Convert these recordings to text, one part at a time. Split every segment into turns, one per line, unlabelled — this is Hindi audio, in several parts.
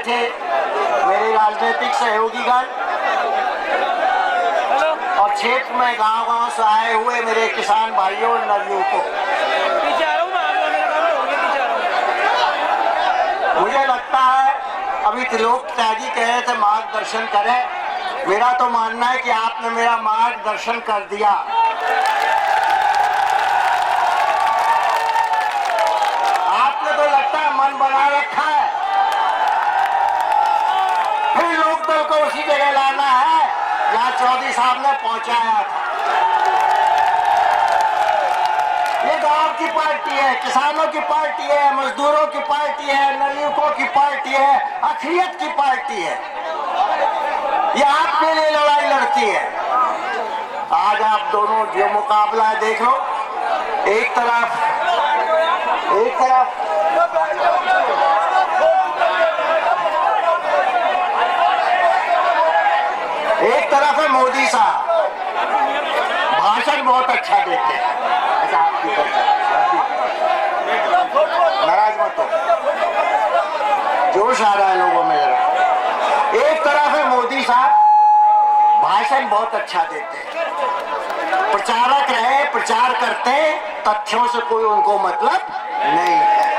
थे मेरे राजनीतिक सहयोगीगण और क्षेत्र में गांव-गांव से आए हुए मेरे किसान भाइयों और नवयुवकों, मुझे लगता है अभी त्रिलोक त्यागी कह रहे थे मार्गदर्शन करें। मेरा तो मानना है कि आपने मेरा मार्गदर्शन कर दिया। आपने तो लगता है मन बना रखा है, फिर लोकदल को उसी जगह लाना है जहां चौधरी साहब ने पहुंचाया था। ये गांव की पार्टी है, किसानों की पार्टी है, मजदूरों की पार्टी है, नवयुवकों की पार्टी है, अखिलियत की पार्टी है। ये आपके लिए लड़ाई लड़ती है। आज आप दोनों जो मुकाबला है देख लो, एक तरफ है मोदी साहब, भाषण बहुत अच्छा देते हैं। अच्छा, नाराज मत हो, जोश आ रहा है लोगों में जरा। एक तरफ है मोदी साहब, भाषण बहुत अच्छा देते हैं, प्रचारक रहे, प्रचार करते, तथ्यों से कोई उनको मतलब नहीं है।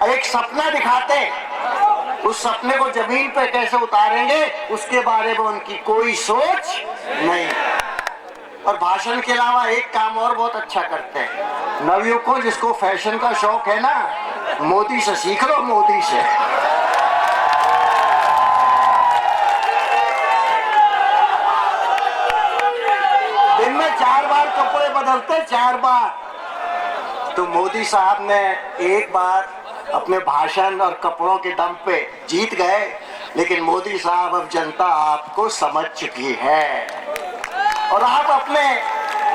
एक सपना दिखाते, उस सपने को जमीन पर कैसे उतारेंगे उसके बारे में उनकी कोई सोच नहीं। और भाषण के अलावा एक काम और बहुत अच्छा करते हैं, नवयुवकों जिसको फैशन का शौक है ना, मोदी से सीख लो, मोदी से। दिन में 4 बार कपड़े बदलते, 4 बार। तो मोदी साहब ने एक बार अपने भाषण और कपड़ों के दम पे जीत गए, लेकिन मोदी साहब अब जनता आपको समझ चुकी है। और आप अपने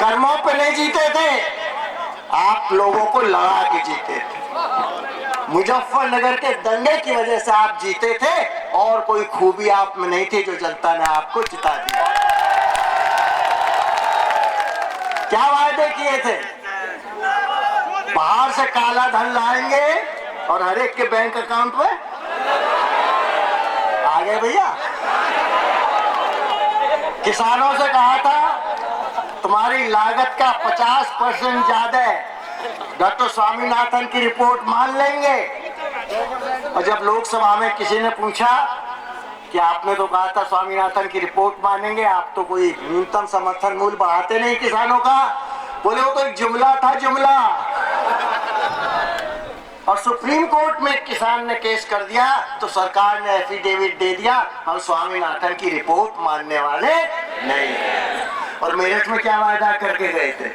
कर्मों पे नहीं जीते थे, आप लोगों को लड़ा के जीते थे। मुजफ्फरनगर के दंगे की वजह से आप जीते थे, और कोई खूबी आप में नहीं थी जो जनता ने आपको जिता दिया। क्या वायदे किए थे? बाहर से काला धन लाएंगे और हर एक के बैंक अकाउंट में आ गए भैया। किसानों से कहा था तुम्हारी लागत का 50% ज्यादा है, डॉक्टर स्वामीनाथन की रिपोर्ट मान लेंगे। और जब लोकसभा में किसी ने पूछा कि आपने तो कहा था स्वामीनाथन की रिपोर्ट मानेंगे, आप तो कोई न्यूनतम समर्थन मूल्य बढ़ाते नहीं किसानों का, बोले वो तो एक जुमला था, जुमला। और सुप्रीम कोर्ट में एक किसान ने केस कर दिया तो सरकार ने एफिडेविट दे दिया, हम स्वामीनाथन की रिपोर्ट मानने वाले नहीं है। और मेरठ में क्या वायदा करके गए थे?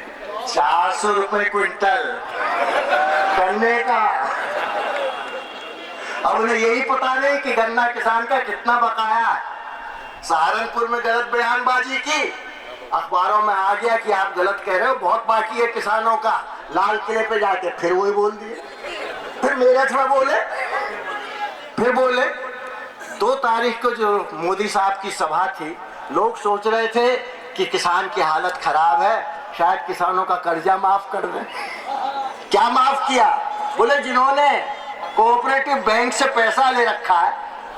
400 रुपए क्विंटल गन्ने का। अब उन्हें यही पता नहीं कि गन्ना किसान का कितना बकाया है। सहारनपुर में गलत बयानबाजी की, अखबारों में आ गया कि आप गलत कह रहे हो, बहुत बाकी है किसानों का। लाल किले पे जाके फिर वही बोल दिए, फिर मेरठ में बोले, फिर बोले। 2 तारीख को जो मोदी साहब की सभा थी, लोग सोच रहे थे कि किसान की हालत खराब है, शायद किसानों का कर्जा माफ कर दें। क्या माफ किया? बोले जिन्होंने कोऑपरेटिव बैंक से पैसा ले रखा है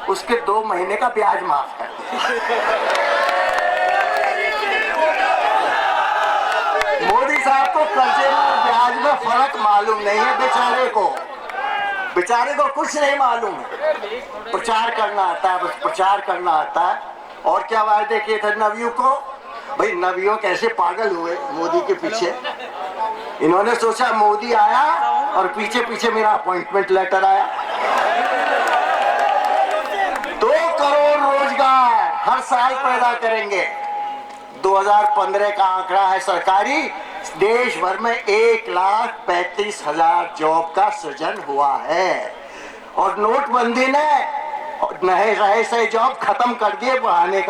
उसके 2 महीने का ब्याज माफ कर दिया। मोदी साहब को कर्जे में ब्याज में फर्क मालूम नहीं है, बेचारे को कुछ नहीं मालूम है। प्रचार करना आता है, बस प्रचार करना आता है। और क्या वायदे किए थे नवयुवकों? भाई नवयुवक कैसे पागल हुए मोदी के पीछे। इन्होंने सोचा मोदी आया और पीछे पीछे मेरा अपॉइंटमेंट लेटर आया। 2 करोड़ रोजगार हर साल पैदा करेंगे। 2015 का आंकड़ा है सरकारी, देश भर में 1,35,000 जॉब का सृजन हुआ है। और नोटबंदी ने नए रहे से जॉब खत्म कर दिए, बढ़ाने का